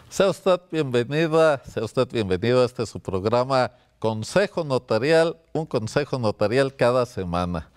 Sea usted bienvenida, sea usted bienvenido a este su programa Consejo Notarial, un consejo notarial cada semana.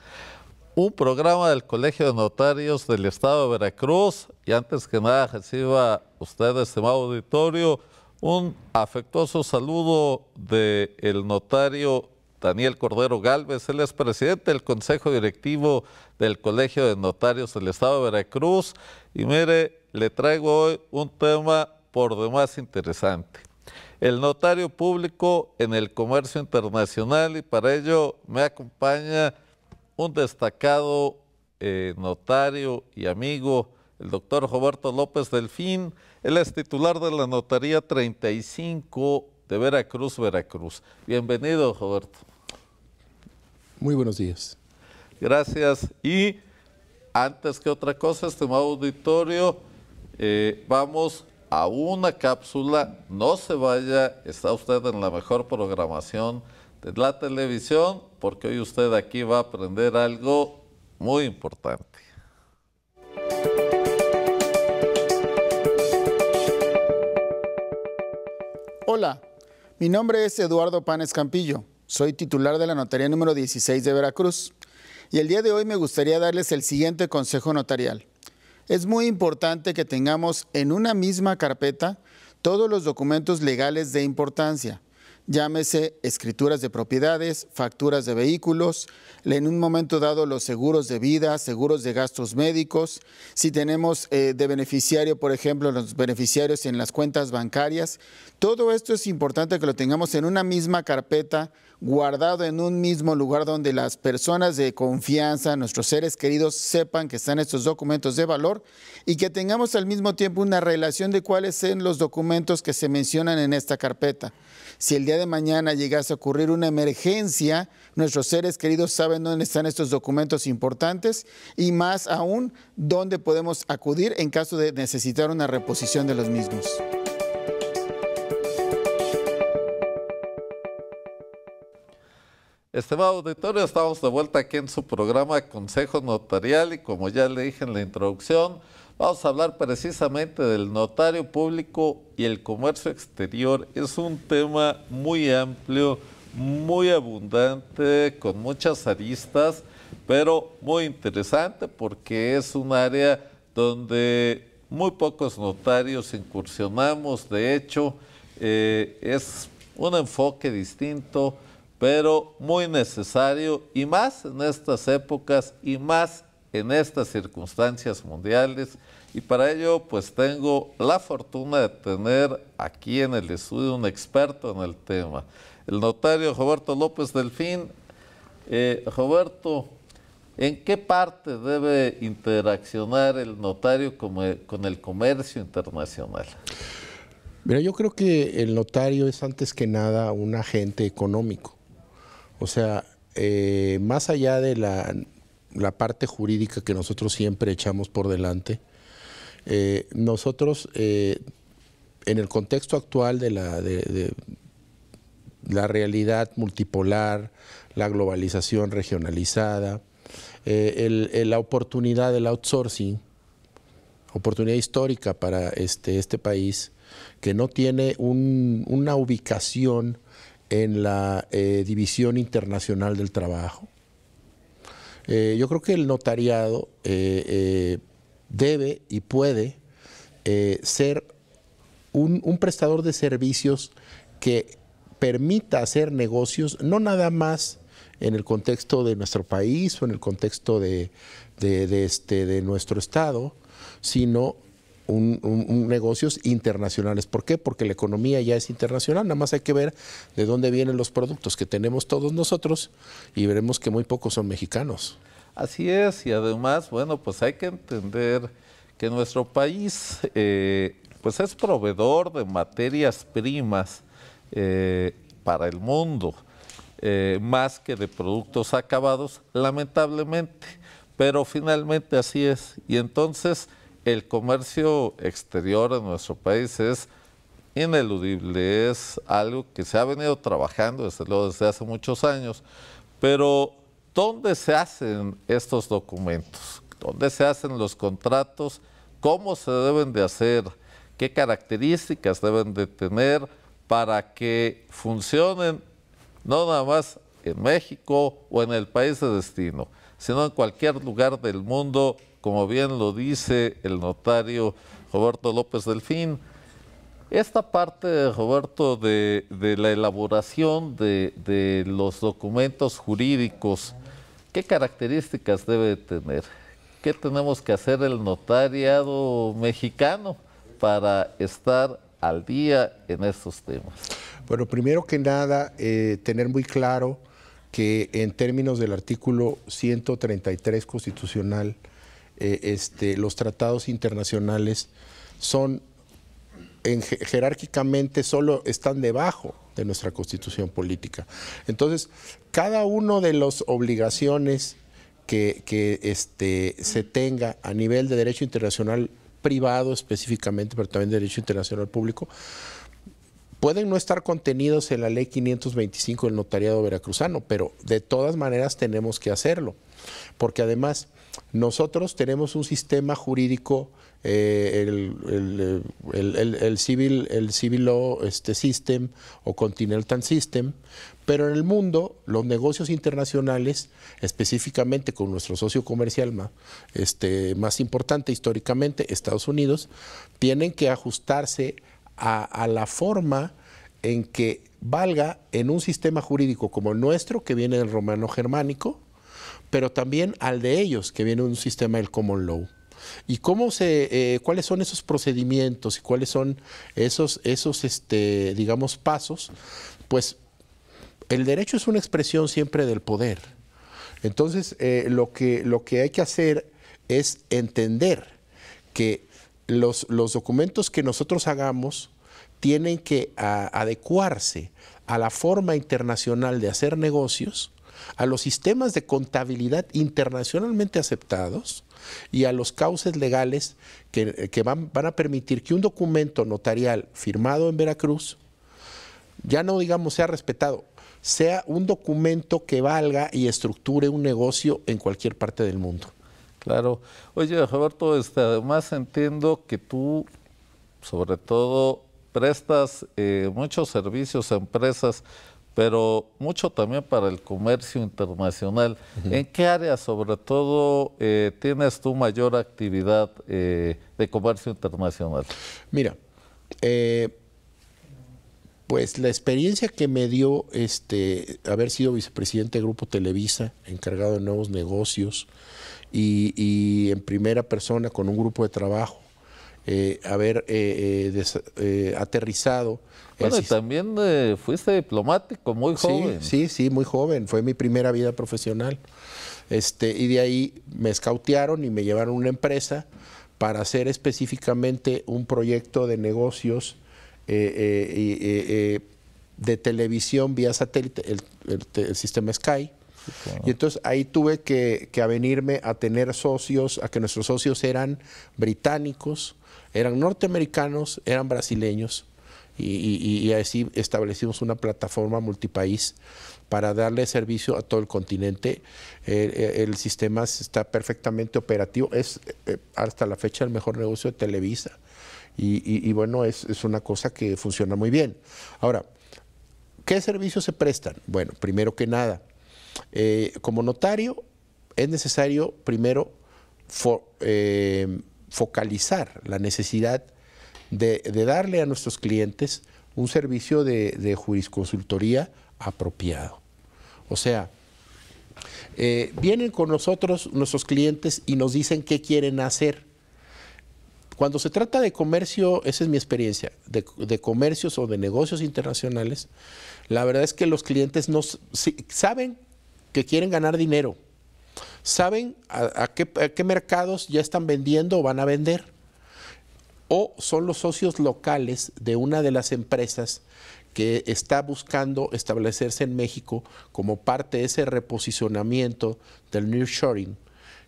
Un programa del Colegio de Notarios del Estado de Veracruz. Y antes que nada reciba usted, estimado auditorio, un afectuoso saludo del notario Daniel Cordero Gálvez. Él es presidente del Consejo Directivo del Colegio de Notarios del Estado de Veracruz. Y mire, le traigo hoy un tema por demás interesante: el notario público en el comercio internacional, y para ello me acompaña un destacado notario y amigo, el doctor Roberto López Delfín. Él es titular de la Notaría 35 de Veracruz, Veracruz. Bienvenido, Roberto. Muy buenos días. Gracias. Y antes que otra cosa, estimado auditorio, vamos a una cápsula. No se vaya, está usted en la mejor programación de la televisión, porque hoy usted aquí va a aprender algo muy importante. Hola, mi nombre es Eduardo Panes Campillo. Soy titular de la Notaría número 16 de Veracruz. Y el día de hoy me gustaría darles el siguiente consejo notarial. Es muy importante que tengamos en una misma carpeta todos los documentos legales de importancia. Llámese escrituras de propiedades, facturas de vehículos, en un momento dado los seguros de vida, seguros de gastos médicos, si tenemos de beneficiario, por ejemplo, los beneficiarios en las cuentas bancarias. Todo esto es importante que lo tengamos en una misma carpeta, guardado en un mismo lugar donde las personas de confianza, nuestros seres queridos, sepan que están estos documentos de valor, y que tengamos al mismo tiempo una relación de cuáles son los documentos que se mencionan en esta carpeta. Si el día de mañana llegase a ocurrir una emergencia, nuestros seres queridos saben dónde están estos documentos importantes, y más aún dónde podemos acudir en caso de necesitar una reposición de los mismos. Estimado auditorio, estamos de vuelta aquí en su programa Consejo Notarial, y como ya le dije en la introducción, vamos a hablar precisamente del notario público y el comercio exterior. Es un tema muy amplio, muy abundante, con muchas aristas, pero muy interesante porque es un área donde muy pocos notarios incursionamos. De hecho, es un enfoque distinto, pero muy necesario, y más en estas épocas y más en estas circunstancias mundiales. Y para ello pues tengo la fortuna de tener aquí en el estudio un experto en el tema, el notario Roberto López Delfín. Roberto, ¿en qué parte debe interaccionar el notario con el comercio internacional? Mira, yo creo que el notario es antes que nada un agente económico. O sea, más allá de la parte jurídica que nosotros siempre echamos por delante, nosotros en el contexto actual de la realidad multipolar, la globalización regionalizada, la oportunidad del outsourcing, oportunidad histórica para este país, que no tiene una ubicación en la División Internacional del Trabajo. Yo creo que el notariado debe y puede ser un prestador de servicios que permita hacer negocios, no nada más en el contexto de nuestro país o en el contexto de nuestro estado, sino negocios internacionales. ¿Por qué? Porque la economía ya es internacional. Nada más hay que ver de dónde vienen los productos que tenemos todos nosotros y veremos que muy pocos son mexicanos. Así es, y además, bueno, pues hay que entender que nuestro país pues es proveedor de materias primas para el mundo, más que de productos acabados, lamentablemente, pero finalmente así es. Y entonces el comercio exterior en nuestro país es ineludible, es algo que se ha venido trabajando desde luego desde hace muchos años, pero ¿dónde se hacen estos documentos? ¿Dónde se hacen los contratos? ¿Cómo se deben de hacer? ¿Qué características deben de tener para que funcionen no nada más en México o en el país de destino, sino en cualquier lugar del mundo, como bien lo dice el notario Roberto López Delfín? Esta parte, Roberto, de la elaboración de los documentos jurídicos, ¿qué características debe tener? ¿Qué tenemos que hacer el notariado mexicano para estar al día en estos temas? Bueno, primero que nada, tener muy claro que en términos del artículo 133 constitucional, los tratados internacionales son jerárquicamente solo están debajo de nuestra constitución política. Entonces, cada uno de las obligaciones que se tenga a nivel de derecho internacional privado específicamente, pero también de derecho internacional público, pueden no estar contenidos en la ley 525 del notariado veracruzano, pero de todas maneras tenemos que hacerlo, porque además nosotros tenemos un sistema jurídico, el Civil Law System o Continental System, pero en el mundo los negocios internacionales, específicamente con nuestro socio comercial más importante históricamente, Estados Unidos, tienen que ajustarse a la forma en que valga en un sistema jurídico como el nuestro, que viene del romano germánico, pero también al de ellos, que viene de un sistema del common law. ¿Y cuáles son esos procedimientos y cuáles son esos digamos, pasos? Pues el derecho es una expresión siempre del poder. Entonces, lo que hay que hacer es entender que los documentos que nosotros hagamos tienen que adecuarse a la forma internacional de hacer negocios, a los sistemas de contabilidad internacionalmente aceptados y a los cauces legales que van a permitir que un documento notarial firmado en Veracruz, ya no digamos sea respetado, sea un documento que valga y estructure un negocio en cualquier parte del mundo. Claro. Oye, Roberto, además entiendo que tú, sobre todo, prestas muchos servicios a empresas, pero mucho también para el comercio internacional. ¿En qué área, sobre todo, tienes tú mayor actividad de comercio internacional? Mira, pues la experiencia que me dio haber sido vicepresidente de Grupo Televisa, encargado de nuevos negocios, y en primera persona con un grupo de trabajo, haber aterrizado. Bueno, y también fuiste diplomático muy joven. Sí, muy joven. Fue mi primera vida profesional. Y de ahí me escautearon y me llevaron a una empresa para hacer específicamente un proyecto de negocios de televisión vía satélite, el sistema Sky. Okay. Y entonces ahí tuve que avenirme a tener socios, a que nuestros socios eran británicos, eran norteamericanos, eran brasileños, y así establecimos una plataforma multipaís para darle servicio a todo el continente. El sistema está perfectamente operativo, es hasta la fecha el mejor negocio de Televisa, y bueno, es una cosa que funciona muy bien. Ahora, ¿qué servicios se prestan? Bueno, primero que nada, como notario es necesario primero focalizar la necesidad de darle a nuestros clientes un servicio de jurisconsultoría apropiado. O sea, vienen con nosotros nuestros clientes y nos dicen qué quieren hacer. Cuando se trata de comercio, esa es mi experiencia, de comercios o de negocios internacionales, la verdad es que los clientes saben que quieren ganar dinero, saben a qué mercados ya están vendiendo o van a vender, o son los socios locales de una de las empresas que está buscando establecerse en México como parte de ese reposicionamiento del nearshoring,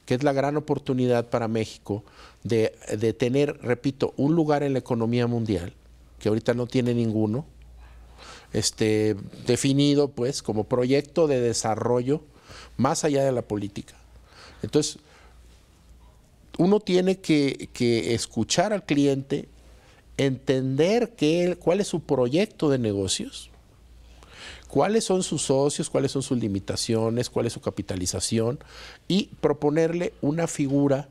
que es la gran oportunidad para México de tener, repito, un lugar en la economía mundial, que ahorita no tiene ninguno, definido pues como proyecto de desarrollo más allá de la política. Entonces, uno tiene que escuchar al cliente, entender cuál es su proyecto de negocios, cuáles son sus socios, cuáles son sus limitaciones, cuál es su capitalización y proponerle una figura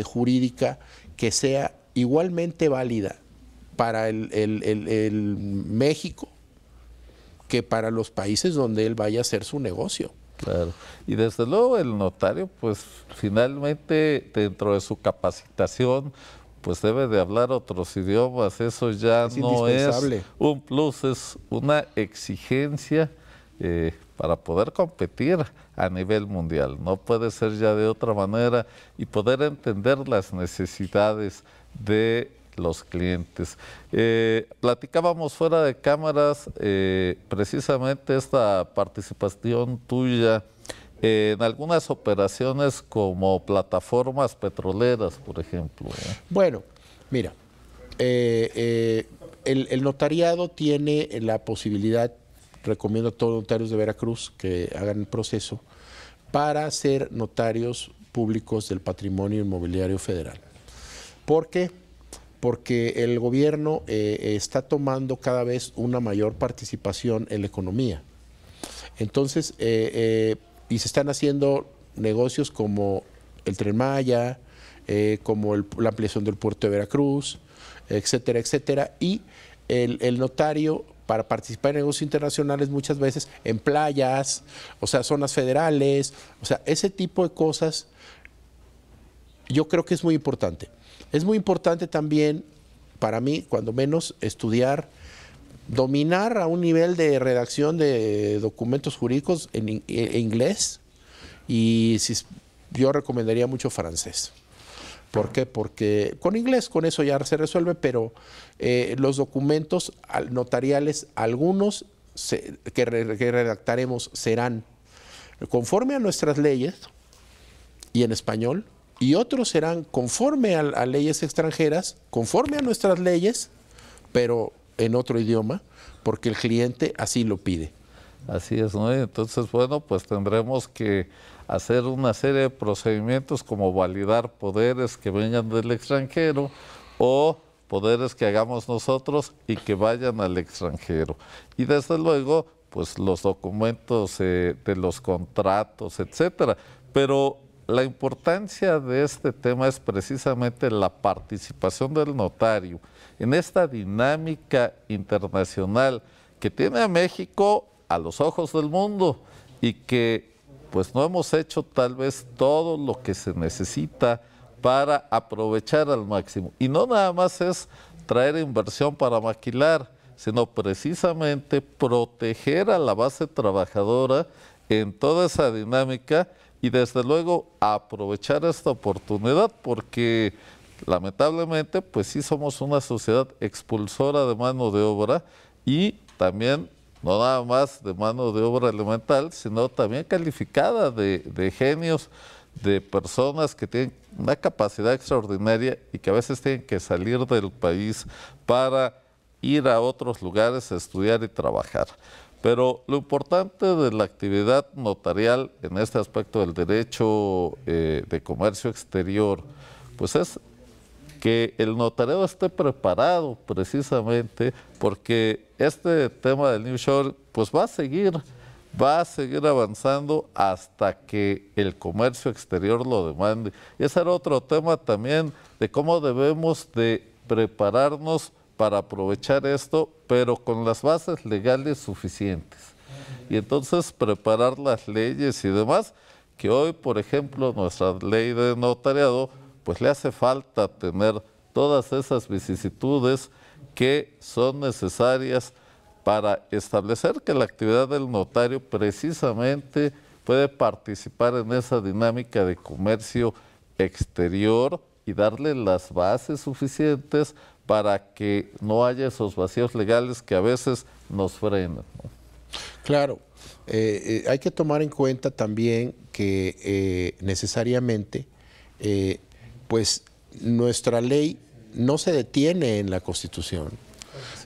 jurídica que sea igualmente válida para el México que para los países donde él vaya a hacer su negocio. Claro. Y desde luego el notario, pues finalmente dentro de su capacitación, pues debe de hablar otros idiomas. Eso ya no es un plus, es una exigencia para poder competir a nivel mundial. No puede ser ya de otra manera y poder entender las necesidades de los clientes. Platicábamos fuera de cámaras precisamente esta participación tuya en algunas operaciones como plataformas petroleras, por ejemplo. Bueno, mira, el notariado tiene la posibilidad, recomiendo a todos los notarios de Veracruz que hagan el proceso para ser notarios públicos del patrimonio inmobiliario federal. ¿Por qué? Porque el gobierno está tomando cada vez una mayor participación en la economía. Entonces, y se están haciendo negocios como el Tren Maya, como la ampliación del puerto de Veracruz, etcétera, etcétera. Y el notario, para participar en negocios internacionales muchas veces en playas, o sea, zonas federales, o sea, ese tipo de cosas, yo creo que es muy importante. Es muy importante también, para mí, cuando menos, estudiar, dominar a un nivel de redacción de documentos jurídicos en inglés y yo recomendaría mucho francés. ¿Por qué? Porque con inglés, con eso ya se resuelve, pero los documentos notariales, algunos que redactaremos serán conforme a nuestras leyes y en español, y otros serán conforme a leyes extranjeras, conforme a nuestras leyes, pero en otro idioma, porque el cliente así lo pide. Así es, ¿no? Entonces, bueno, pues tendremos que hacer una serie de procedimientos como validar poderes que vengan del extranjero o poderes que hagamos nosotros y que vayan al extranjero. Y desde luego, pues los documentos de los contratos, etcétera. Pero la importancia de este tema es precisamente la participación del notario en esta dinámica internacional que tiene a México a los ojos del mundo y que pues no hemos hecho tal vez todo lo que se necesita para aprovechar al máximo. Y no nada más es traer inversión para maquilar, sino precisamente proteger a la base trabajadora en toda esa dinámica y desde luego aprovechar esta oportunidad porque lamentablemente pues sí somos una sociedad expulsora de mano de obra y también no nada más de mano de obra elemental, sino también calificada de genios, de personas que tienen una capacidad extraordinaria y que a veces tienen que salir del país para ir a otros lugares a estudiar y trabajar. Pero lo importante de la actividad notarial en este aspecto del derecho de comercio exterior, pues es que el notariado esté preparado precisamente porque este tema del nearshoring pues va a seguir avanzando hasta que el comercio exterior lo demande. Y ese era otro tema también de cómo debemos de prepararnos para aprovechar esto, pero con las bases legales suficientes. Y entonces preparar las leyes y demás, que hoy, por ejemplo, nuestra ley de notariado, pues le hace falta tener todas esas vicisitudes que son necesarias para establecer que la actividad del notario precisamente puede participar en esa dinámica de comercio exterior y darle las bases suficientes para que no haya esos vacíos legales que a veces nos frenan, ¿no? Claro, hay que tomar en cuenta también que necesariamente pues nuestra ley no se detiene en la Constitución.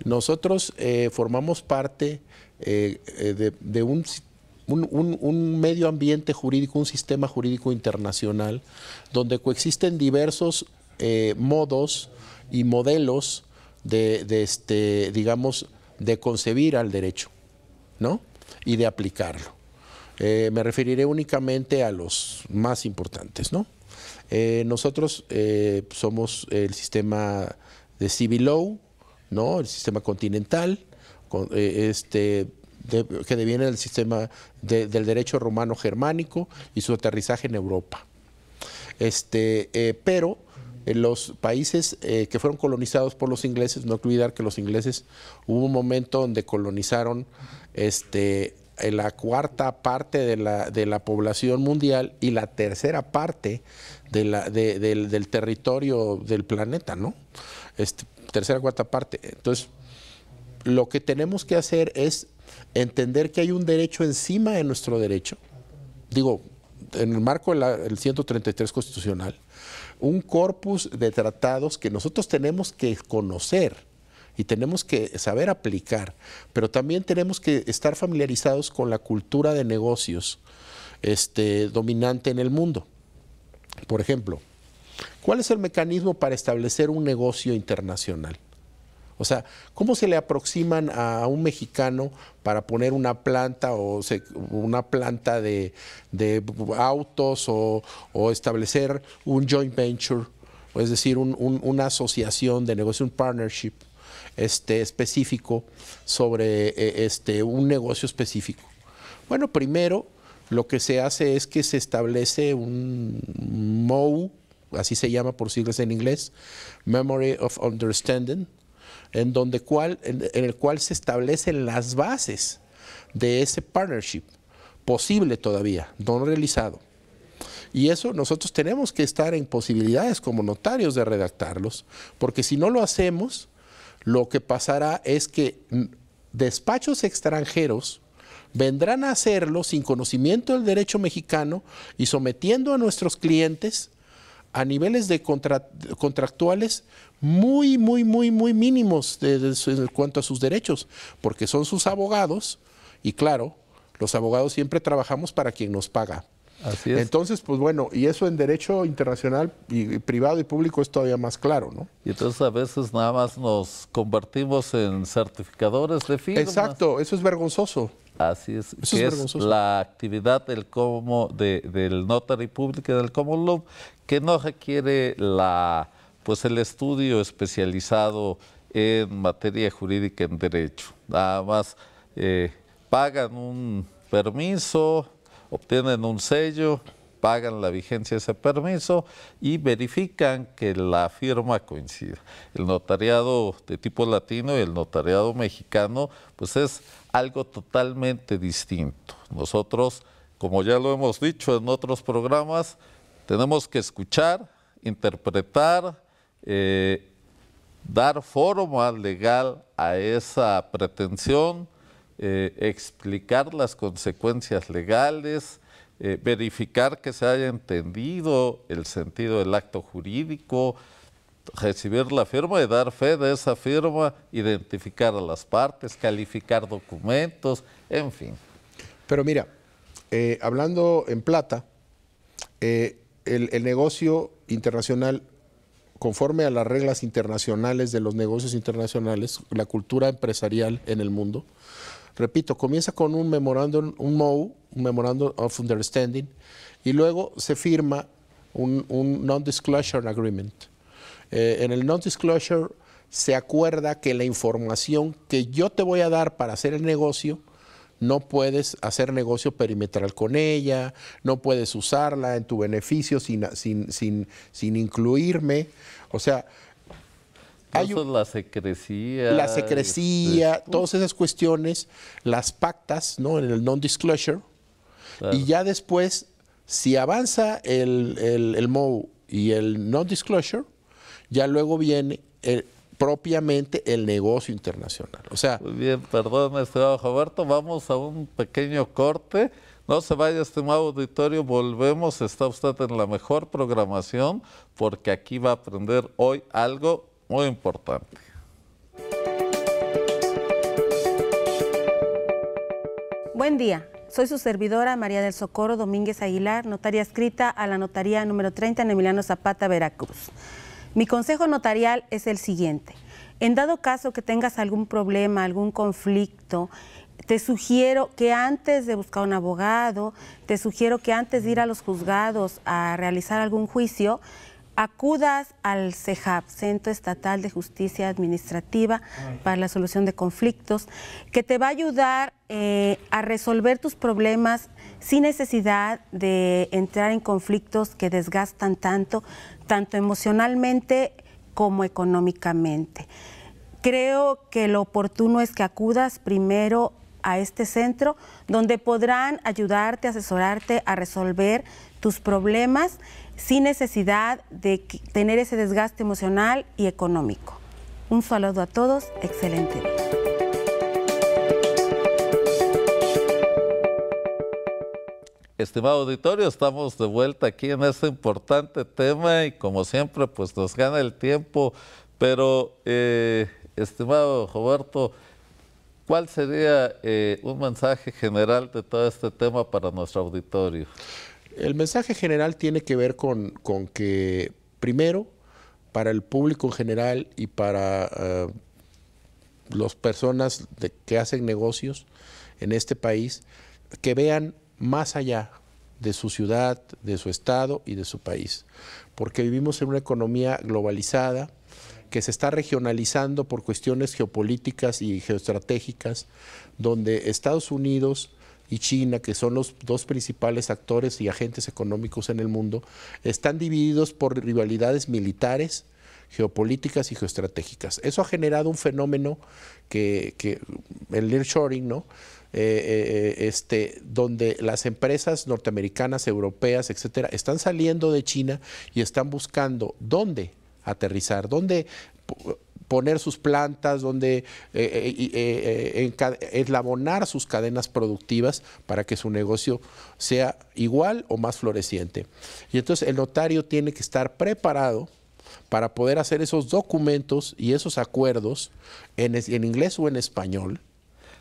Nosotros formamos parte de un medio ambiente jurídico, un sistema jurídico internacional, donde coexisten diversos modos y modelos digamos, de concebir al derecho, ¿no? Y de aplicarlo. Me referiré únicamente a los más importantes, ¿no? Nosotros somos el sistema de Civil Law, ¿no? El sistema continental, que deviene del sistema del derecho romano germánico y su aterrizaje en Europa. Pero en los países que fueron colonizados por los ingleses, no hay que olvidar que los ingleses hubo un momento donde colonizaron la cuarta parte de la población mundial y la tercera parte del territorio del planeta, ¿no? Tercera, cuarta parte. Entonces, lo que tenemos que hacer es entender que hay un derecho encima de nuestro derecho. Digo, en el marco del 133 constitucional, un corpus de tratados que nosotros tenemos que conocer y tenemos que saber aplicar, pero también tenemos que estar familiarizados con la cultura de negocios dominante en el mundo. Por ejemplo, ¿cuál es el mecanismo para establecer un negocio internacional? O sea, ¿cómo se le aproximan a un mexicano para poner una planta una planta de autos o establecer un joint venture, es decir, una asociación de negocio, un partnership específico sobre un negocio específico? Bueno, primero lo que se hace es que se establece un MOU, así se llama por siglas en inglés, Memory of Understanding, en el cual se establecen las bases de ese partnership, posible todavía, no realizado. Y eso nosotros tenemos que estar en posibilidades como notarios de redactarlos, porque si no lo hacemos, lo que pasará es que despachos extranjeros vendrán a hacerlo sin conocimiento del derecho mexicano y sometiendo a nuestros clientes a niveles de contractuales muy mínimos en cuanto a sus derechos, porque son sus abogados y claro, los abogados siempre trabajamos para quien nos paga. Así es. Entonces, pues bueno, y eso en derecho internacional y privado y público es todavía más claro, ¿no? Y entonces a veces nada más nos convertimos en certificadores de firmas. Exacto, eso es vergonzoso. Así es, Eso que es es vergonzoso. la actividad del notary public y del common law, que no requiere el estudio especializado en materia jurídica en derecho. Nada más pagan un permiso, obtienen un sello, pagan la vigencia de ese permiso y verifican que la firma coincida. El notariado de tipo latino y el notariado mexicano, pues es algo totalmente distinto. Nosotros, como ya lo hemos dicho en otros programas, tenemos que escuchar, interpretar, dar forma legal a esa pretensión, explicar las consecuencias legales, verificar que se haya entendido el sentido del acto jurídico, recibir la firma y dar fe de esa firma, identificar a las partes, calificar documentos, en fin. Pero mira, hablando en plata, el negocio internacional, conforme a las reglas internacionales de los negocios internacionales, la cultura empresarial en el mundo, repito, comienza con un memorándum, un MOU, un Memorandum of Understanding, y luego se firma un Non-Disclosure Agreement. En el Non-Disclosure se acuerda que la información que yo te voy a dar para hacer el negocio, no puedes hacer negocio perimetral con ella, no puedes usarla en tu beneficio sin incluirme. O sea, la secrecía. Todas esas cuestiones, las pactas, ¿no? En el non-disclosure. Claro. Y ya después, si avanza el MOU y el non-disclosure, ya luego viene propiamente el negocio internacional. O sea, muy bien, perdón, estimado Roberto, vamos a un pequeño corte. No se vaya, estimado auditorio, volvemos. Está usted en la mejor programación porque aquí va a aprender hoy algo muy importante. Buen día, soy su servidora María del Socorro Domínguez Aguilar, notaria adscrita a la notaría número 30 en Emiliano Zapata, Veracruz. Mi consejo notarial es el siguiente: En dado caso que tengas algún problema, algún conflicto, te sugiero que antes de buscar un abogado, te sugiero que antes de ir a los juzgados a realizar algún juicio, acudas al CEJAP, Centro Estatal de Justicia Administrativa para la Solución de Conflictos, que te va a ayudar a resolver tus problemas sin necesidad de entrar en conflictos que desgastan tanto emocionalmente como económicamente. Creo que lo oportuno es que acudas primero a este centro, donde podrán ayudarte, asesorarte a resolver tus problemas sin necesidad de tener ese desgaste emocional y económico. Un saludo a todos, excelente día. Estimado auditorio, estamos de vuelta aquí en este importante tema y como siempre pues nos gana el tiempo, pero estimado Roberto, ¿cuál sería un mensaje general de todo este tema para nuestro auditorio? El mensaje general tiene que ver con que, primero, para el público en general y para las personas que hacen negocios en este país, que vean más allá de su ciudad, de su estado y de su país. Porque vivimos en una economía globalizada que se está regionalizando por cuestiones geopolíticas y geoestratégicas, donde Estados Unidos y China, que son los dos principales actores y agentes económicos en el mundo, están divididos por rivalidades militares, geopolíticas y geoestratégicas. Eso ha generado un fenómeno que el nearshoring, ¿no? Donde las empresas norteamericanas, europeas, etcétera, están saliendo de China y están buscando dónde aterrizar, dónde poner sus plantas, donde eslabonar sus cadenas productivas para que su negocio sea igual o más floreciente. Y entonces el notario tiene que estar preparado para poder hacer esos documentos y esos acuerdos en inglés o en español.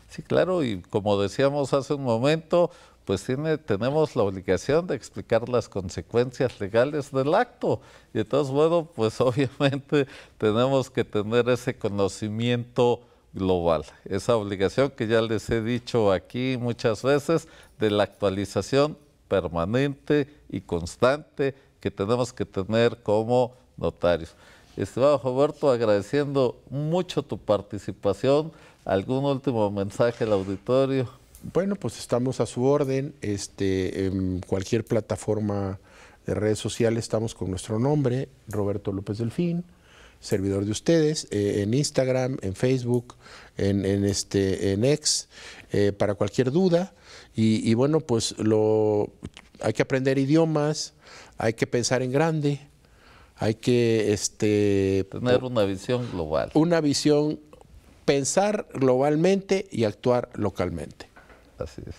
Sí, claro, y como decíamos hace un momento, pues tenemos la obligación de explicar las consecuencias legales del acto. Y entonces, bueno, pues obviamente tenemos que tener ese conocimiento global, esa obligación que ya les he dicho aquí muchas veces, de la actualización permanente y constante que tenemos que tener como notarios. Estimado Roberto, agradeciendo mucho tu participación. ¿Algún último mensaje al auditorio? Bueno, pues estamos a su orden, en cualquier plataforma de redes sociales estamos con nuestro nombre, Roberto López Delfín, servidor de ustedes, en Instagram, en Facebook, en X, para cualquier duda. Y bueno, pues hay que aprender idiomas, hay que pensar en grande, hay que tener una visión global. Una visión, pensar globalmente y actuar localmente. Así es.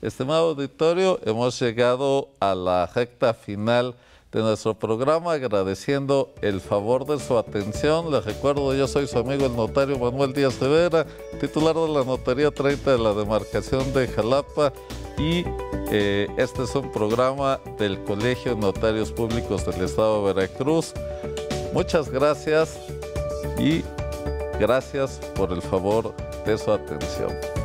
Estimado auditorio, hemos llegado a la recta final de nuestro programa, agradeciendo el favor de su atención. Les recuerdo, yo soy su amigo el notario Manuel Díaz Rivera, titular de la Notaría 30 de la demarcación de Jalapa, y este es un programa del Colegio de Notarios Públicos del Estado de Veracruz. Muchas gracias y gracias por el favor de su atención.